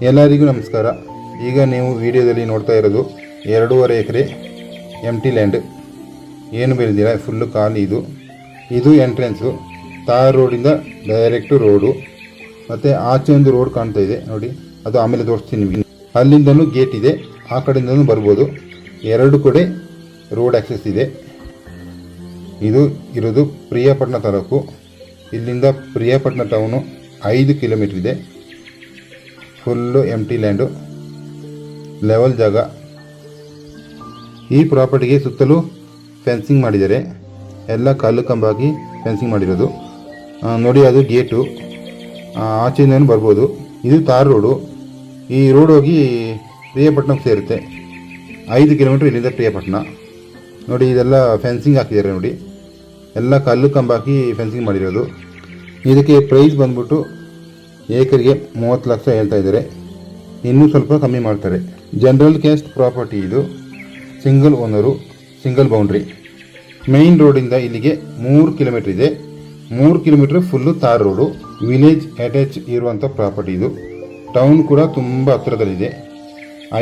ಎಲ್ಲರಿಗೂ ನಮಸ್ಕಾರ. ಈಗ ನೀವು ವಿಡಿಯೋದಲ್ಲಿ ನೋಡ್ತಾ ಇರೋದು 2.5 ಎಕರೆ ಎಂಟಿ ಲ್ಯಾಂಡ್. ಏನು ಬೆಳೆದಿಲ್ಲ, ಫುಲ್ಲು ಖಾಲಿ. ಇದು ಎಂಟ್ರೆನ್ಸು. ತಾರ್ ರೋಡಿಂದ ಡೈರೆಕ್ಟು ರೋಡು. ಮತ್ತು ಆಚೆ ಒಂದು ರೋಡ್ ಕಾಣ್ತಾ ಇದೆ ನೋಡಿ, ಅದು ಆಮೇಲೆ ತೋರಿಸ್ತೀನಿ ನಿಮಗೆ. ಅಲ್ಲಿಂದಲೂ ಗೇಟ್ ಇದೆ, ಆ ಕಡೆಯಿಂದಲೂ ಬರ್ಬೋದು. ಎರಡು ಕಡೆ ರೋಡ್ ಆಕ್ಸೆಸ್ ಇದೆ. ಇದು ಇರೋದು ಪ್ರಿಯಾಪಟ್ಟಣ ತಾಲೂಕು. ಇಲ್ಲಿಂದ ಪ್ರಿಯಾಪಟ್ಟಣ ಟೌನು 5 ಕಿಲೋಮೀಟ್ರ್ ಇದೆ. ಫುಲ್ಲು ಎಂಟಿ ಲ್ಯಾಂಡು, ಲೆವೆಲ್ ಜಾಗ. ಈ ಪ್ರಾಪರ್ಟಿಗೆ ಸುತ್ತಲೂ ಫೆನ್ಸಿಂಗ್ ಮಾಡಿದ್ದಾರೆ, ಎಲ್ಲ ಕಲ್ಲು ಕಂಬಾಗಿ ಫೆನ್ಸಿಂಗ್ ಮಾಡಿರೋದು ನೋಡಿ. ಅದು ಗೇಟು, ಆಚೆಯಿಂದನೂ ಬರ್ಬೋದು. ಇದು ತಾರ್ ರೋಡು. ಈ ರೋಡ್ ಹೋಗಿ ಪ್ರಿಯಾಪಟ್ಟಣಕ್ಕೆ ಸೇರುತ್ತೆ. 5 ಕಿಲೋಮೀಟ್ರ್ ಇಲ್ಲಿಂದ ಪ್ರಿಯಾಪಟ್ಟಣ ನೋಡಿ. ಇದೆಲ್ಲ ಫೆನ್ಸಿಂಗ್ ಹಾಕಿದ್ದಾರೆ ನೋಡಿ, ಎಲ್ಲ ಕಲ್ಲು ಕಂಬಾಕಿ ಫೆನ್ಸಿಂಗ್ ಮಾಡಿರೋದು. ಇದಕ್ಕೆ ಪ್ರೈಸ್ ಬಂದ್ಬಿಟ್ಟು ಏಕರಿಗೆ 30 ಲಕ್ಷ ಹೇಳ್ತಾ ಇದ್ದಾರೆ. ಇನ್ನೂ ಸ್ವಲ್ಪ ಕಮ್ಮಿ ಮಾಡ್ತಾರೆ. General caste property. ಇದು single owner, single boundary. Main ರೋಡಿಂದ ಇಲ್ಲಿಗೆ 3 ಕಿಲೋಮೀಟ್ರ್ ಇದೆ. 3 kilometre full tar road. Village attach ಇರುವಂಥ ಪ್ರಾಪರ್ಟಿ ಇದು. ಟೌನ್ ಕೂಡ ತುಂಬ ಹತ್ತಿರದಲ್ಲಿದೆ.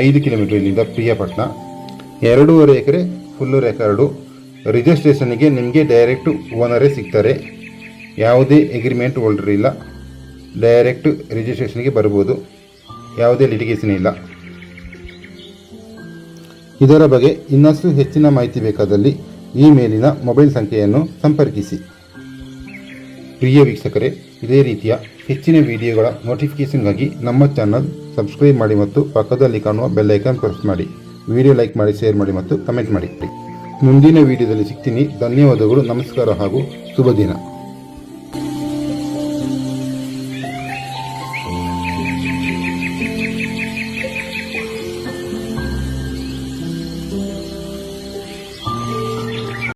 5 ಕಿಲೋಮೀಟ್ರ್ ಇಲ್ಲಿಂದ ಪ್ರಿಯಾಪಟ್ಟಣ. 2.5 acre full record. ರಿಜಿಸ್ಟ್ರೇಷನ್ಗೆ ನಿಮಗೆ ಡೈರೆಕ್ಟು ಓನರೇ ಸಿಗ್ತಾರೆ. ಯಾವುದೇ ಅಗ್ರಿಮೆಂಟ್ ಹೋಲ್ಡರ್ ಇಲ್ಲ, ಡೈರೆಕ್ಟ್ ರಿಜಿಸ್ಟ್ರೇಷನ್ಗೆ ಬರ್ಬೋದು. ಯಾವುದೇ ಲಿಟಿಗೇಷನ್ ಇಲ್ಲ. ಇದರ ಬಗ್ಗೆ ಇನ್ನಷ್ಟು ಹೆಚ್ಚಿನ ಮಾಹಿತಿ ಬೇಕಾದಲ್ಲಿ ಈ ಮೇಲಿನ ಮೊಬೈಲ್ ಸಂಖ್ಯೆಯನ್ನು ಸಂಪರ್ಕಿಸಿ. ಪ್ರಿಯ ವೀಕ್ಷಕರೇ, ಇದೇ ರೀತಿಯ ಹೆಚ್ಚಿನ ವಿಡಿಯೋಗಳ ನೋಟಿಫಿಕೇಷನ್ಗಾಗಿ ನಮ್ಮ ಚಾನಲ್ ಸಬ್ಸ್ಕ್ರೈಬ್ ಮಾಡಿ ಮತ್ತು ಪಕ್ಕದಲ್ಲಿ ಕಾಣುವ ಬೆಲ್ ಐಕಾನ್ ಪ್ರೆಸ್ ಮಾಡಿ. ವಿಡಿಯೋ ಲೈಕ್ ಮಾಡಿ, ಶೇರ್ ಮಾಡಿ ಮತ್ತು ಕಮೆಂಟ್ ಮಾಡಿ. ಮುಂದಿನ ವಿಡಿಯೋದಲ್ಲಿ ಸಿಗ್ತೀನಿ. ಧನ್ಯವಾದಗಳು, ನಮಸ್ಕಾರ ಹಾಗೂ ಶುಭ ದಿನ.